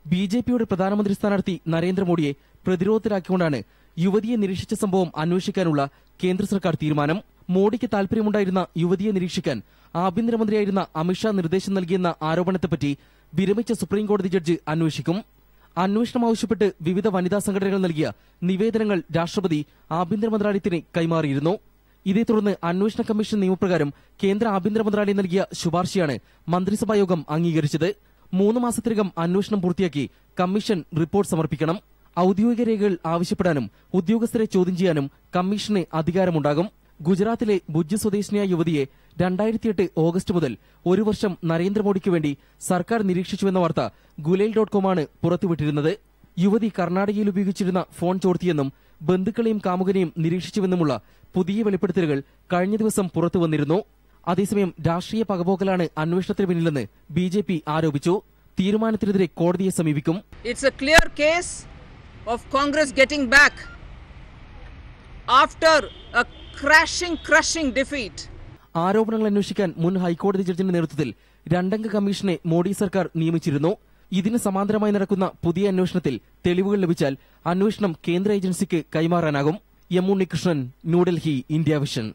ബിജെപിയുടെ പ്രധാനമന്ത്രി സ്ഥാനാർത്ഥി നരേന്ദ്രമോദിയെ പ്രതിരോധത്തിലാക്കിക്കൊണ്ടാണ് യുവതിയെ നിരീക്ഷിച്ച സംഭവം അന്വേഷിക്കാനുള്ള കേന്ദ്ര സർക്കാർ തീരുമാനം. മോഡിക്ക് താൽപര്യമുണ്ടായിരുന്ന യുവതിയെ നിരീക്ഷിക്കാൻ ആഭ്യന്തരമന്ത്രിയായിരുന്ന അമിത്ഷാ നിർദ്ദേശം നൽകിയെന്ന ആരോപണത്തെപ്പറ്റി വിരമിച്ച സുപ്രീംകോടതി ജഡ്ജി അന്വേഷിക്കും. അന്വേഷണം ആവശ്യപ്പെട്ട് വിവിധ വനിതാ സംഘടനകൾ നൽകിയ നിവേദനങ്ങൾ രാഷ്ട്രപതി ആഭ്യന്തര മന്ത്രാലയത്തിന് കൈമാറിയിരുന്നു. ഇതേ തുടർന്ന് അന്വേഷണ കമ്മീഷൻ നിയമപ്രകാരം കേന്ദ്ര ആഭ്യന്തര മന്ത്രാലയം നൽകിയ ശുപാർശയാണ് മന്ത്രിസഭായോഗം അംഗീകരിച്ചത്. 3 മാസത്തിനകം അന്വേഷണം പൂർത്തിയാക്കി കമ്മീഷൻ റിപ്പോർട്ട് സമർപ്പിക്കണം. ഔദ്യോഗിക രേഖകൾ ആവശ്യപ്പെടാനും ഉദ്യോഗസ്ഥരെ ചോദ്യം ചെയ്യാനും കമ്മീഷന് അധികാരമുണ്ടാകും. ഗുജറാത്തിലെ ഭുജ് സ്വദേശിനിയായ യുവതിയെ 2008 ഓഗസ്റ്റ് മുതൽ 1 വർഷം നരേന്ദ്രമോദിക്ക് വേണ്ടി സർക്കാർ നിരീക്ഷിച്ചുവെന്ന വാർത്ത ഗുലേൽ.com ആണ് പുറത്തുവിട്ടിരുന്നത്. യുവതി കർണാടകയിൽ ഉപയോഗിച്ചിരുന്ന ഫോൺ ചോർത്തിയെന്നും ബന്ധുക്കളെയും കാമുകനെയും നിരീക്ഷിച്ചുവെന്നുമുള്ള പുതിയ വെളിപ്പെടുത്തലുകൾ കഴിഞ്ഞ ദിവസം പുറത്തുവന്നിരുന്നു. അതേസമയം രാഷ്ട്രീയ പകപോക്കലാണ് അന്വേഷണത്തിന് പിന്നിലെന്ന് ബിജെപി ആരോപിച്ചു. തീരുമാനത്തിനെതിരെ കോടതിയെ സമീപിക്കും. It's a clear case of Congress getting back after a crushing defeat. ആരോപണങ്ങൾ അന്വേഷിക്കാൻ മുൻ ഹൈക്കോടതി ജഡ്ജിന്റെ നേതൃത്വത്തിൽ 2 അംഗ കമ്മീഷനെ മോഡി സർക്കാർ നിയമിച്ചിരുന്നു. ഇതിന് സമാന്തരമായി നടക്കുന്ന പുതിയ അന്വേഷണത്തിൽ തെളിവുകൾ ലഭിച്ചാൽ അന്വേഷണം കേന്ദ്ര ഏജൻസിക്ക് കൈമാറാനാകും. M Unnikrishnan, New Delhi, India vision.